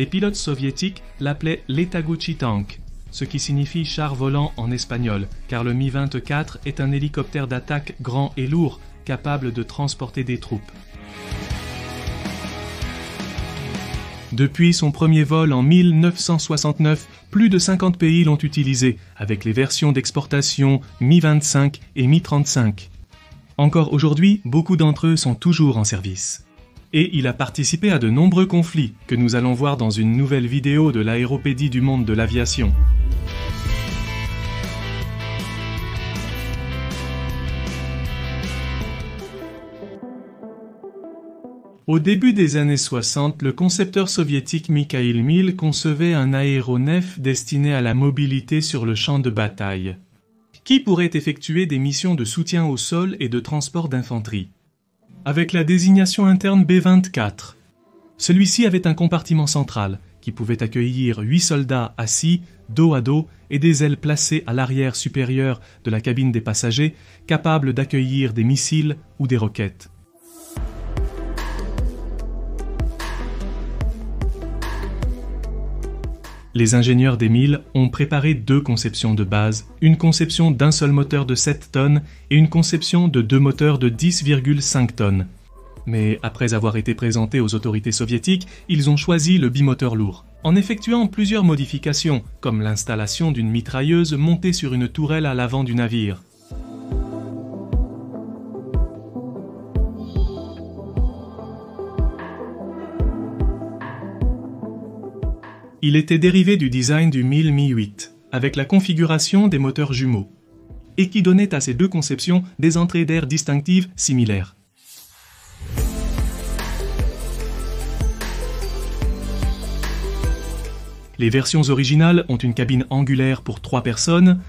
Les pilotes soviétiques l'appelaient l'Etaguchi Tank, ce qui signifie char volant en espagnol, car le Mi-24 est un hélicoptère d'attaque grand et lourd, capable de transporter des troupes. Depuis son premier vol en 1969, plus de 50 pays l'ont utilisé, avec les versions d'exportation Mi-25 et Mi-35. Encore aujourd'hui, beaucoup d'entre eux sont toujours en service. Et il a participé à de nombreux conflits, que nous allons voir dans une nouvelle vidéo de l'Aéropédie du monde de l'aviation. Au début des années 60, le concepteur soviétique Mikhail Mil concevait un aéronef destiné à la mobilité sur le champ de bataille, qui pourrait effectuer des missions de soutien au sol et de transport d'infanterie. Avec la désignation interne B-24, celui-ci avait un compartiment central qui pouvait accueillir 8 soldats assis, dos à dos, et des ailes placées à l'arrière supérieur de la cabine des passagers, capables d'accueillir des missiles ou des roquettes. Les ingénieurs d'Emil ont préparé 2 conceptions de base, une conception d'un seul moteur de 7 tonnes et une conception de 2 moteurs de 10,5 tonnes. Mais après avoir été présentés aux autorités soviétiques, ils ont choisi le bimoteur lourd, en effectuant plusieurs modifications, comme l'installation d'une mitrailleuse montée sur une tourelle à l'avant du navire. Il était dérivé du design du Mil Mi-8, avec la configuration des moteurs jumeaux, et qui donnait à ces 2 conceptions des entrées d'air distinctives similaires. Les versions originales ont une cabine angulaire pour 3 personnes.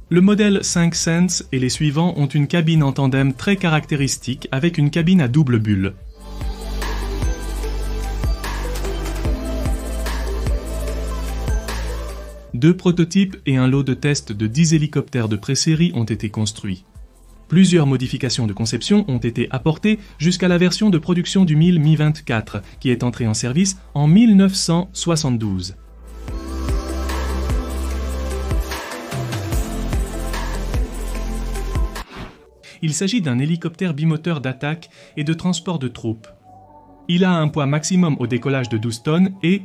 Le modèle 5 Sense et les suivants ont une cabine en tandem très caractéristique avec une cabine à double bulle. Deux prototypes et un lot de tests de 10 hélicoptères de pré-série ont été construits. Plusieurs modifications de conception ont été apportées jusqu'à la version de production du Mil Mi-24, qui est entrée en service en 1972. Il s'agit d'un hélicoptère bimoteur d'attaque et de transport de troupes. Il a un poids maximum au décollage de 12 tonnes et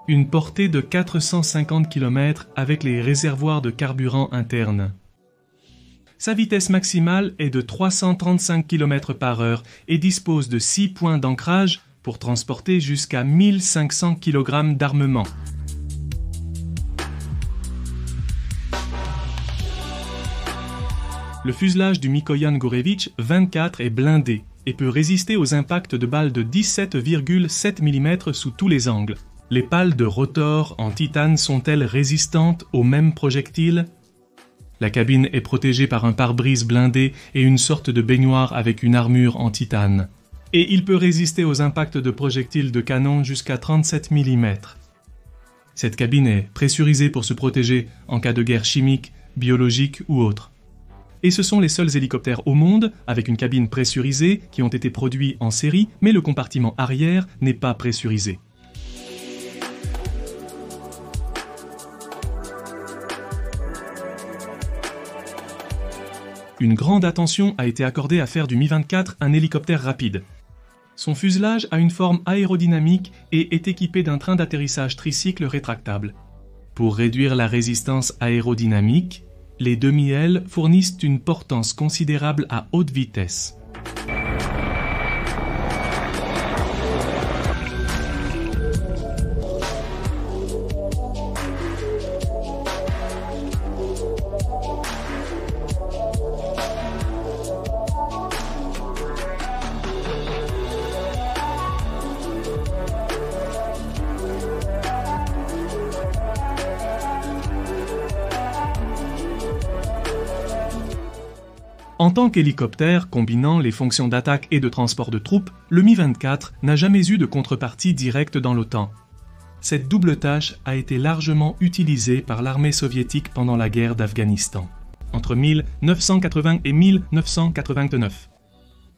une portée de 450 km avec les réservoirs de carburant internes. Sa vitesse maximale est de 335 km/h et dispose de 6 points d'ancrage pour transporter jusqu'à 1500 kg d'armement. Le fuselage du Mikoyan Gourevitch 24 est blindé et peut résister aux impacts de balles de 17,7 mm sous tous les angles. Les pales de rotor en titane sont-elles résistantes aux mêmes projectiles? La cabine est protégée par un pare-brise blindé et une sorte de baignoire avec une armure en titane. Et il peut résister aux impacts de projectiles de canon jusqu'à 37 mm. Cette cabine est pressurisée pour se protéger en cas de guerre chimique, biologique ou autre. Et ce sont les seuls hélicoptères au monde avec une cabine pressurisée qui ont été produits en série, mais le compartiment arrière n'est pas pressurisé. Une grande attention a été accordée à faire du Mi-24 un hélicoptère rapide. Son fuselage a une forme aérodynamique et est équipé d'un train d'atterrissage tricycle rétractable. Pour réduire la résistance aérodynamique, les demi-ailes fournissent une portance considérable à haute vitesse. En tant qu'hélicoptère combinant les fonctions d'attaque et de transport de troupes, le Mi-24 n'a jamais eu de contrepartie directe dans l'OTAN. Cette double tâche a été largement utilisée par l'armée soviétique pendant la guerre d'Afghanistan, entre 1980 et 1989.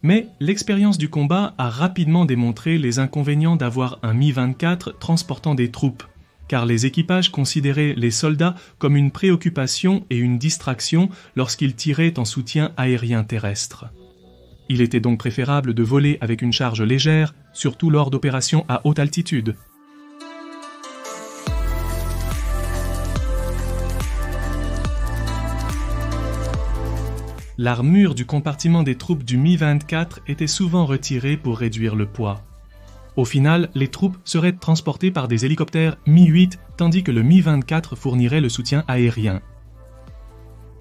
Mais l'expérience du combat a rapidement démontré les inconvénients d'avoir un Mi-24 transportant des troupes, car les équipages considéraient les soldats comme une préoccupation et une distraction lorsqu'ils tiraient en soutien aérien terrestre. Il était donc préférable de voler avec une charge légère, surtout lors d'opérations à haute altitude. L'armure du compartiment des troupes du Mi-24 était souvent retirée pour réduire le poids. Au final, les troupes seraient transportées par des hélicoptères Mi-8, tandis que le Mi-24 fournirait le soutien aérien.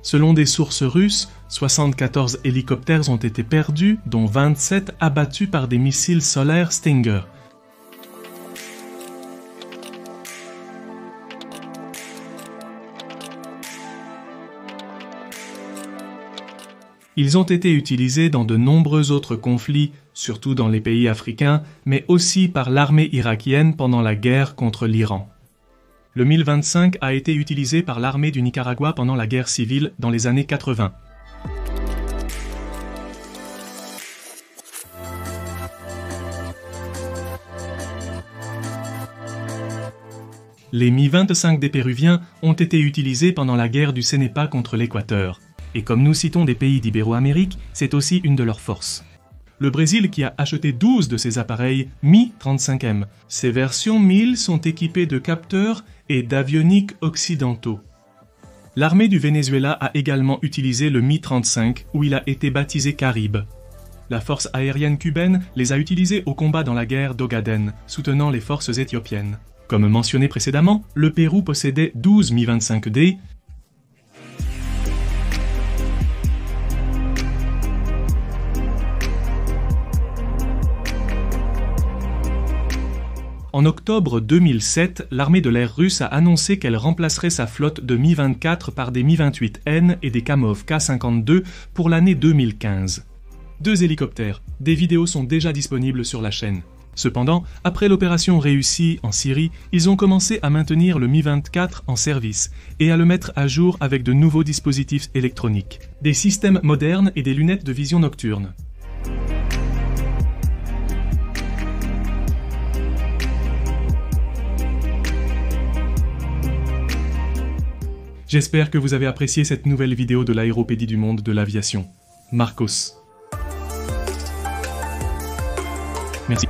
Selon des sources russes, 74 hélicoptères ont été perdus, dont 27 abattus par des missiles solaires Stinger. Ils ont été utilisés dans de nombreux autres conflits, surtout dans les pays africains, mais aussi par l'armée irakienne pendant la guerre contre l'Iran. Le Mi-25 a été utilisé par l'armée du Nicaragua pendant la guerre civile dans les années 80. Les Mi-25 des Péruviens ont été utilisés pendant la guerre du Cénépa contre l'Équateur. Et comme nous citons des pays d'Ibéro-Amérique, c'est aussi une de leurs forces. Le Brésil qui a acheté 12 de ces appareils Mi-35M. Ces versions 1000 sont équipées de capteurs et d'avioniques occidentaux. L'armée du Venezuela a également utilisé le Mi-35, où il a été baptisé Caribe. La force aérienne cubaine les a utilisés au combat dans la guerre d'Ogaden, soutenant les forces éthiopiennes. Comme mentionné précédemment, le Pérou possédait 12 Mi-25D, En octobre 2007, l'armée de l'air russe a annoncé qu'elle remplacerait sa flotte de Mi-24 par des Mi-28N et des Kamov K-52 pour l'année 2015. 2 hélicoptères, des vidéos sont déjà disponibles sur la chaîne. Cependant, après l'opération réussie en Syrie, ils ont commencé à maintenir le Mi-24 en service et à le mettre à jour avec de nouveaux dispositifs électroniques, des systèmes modernes et des lunettes de vision nocturne. J'espère que vous avez apprécié cette nouvelle vidéo de l'aéropédie du monde de l'aviation. Marcos. Merci.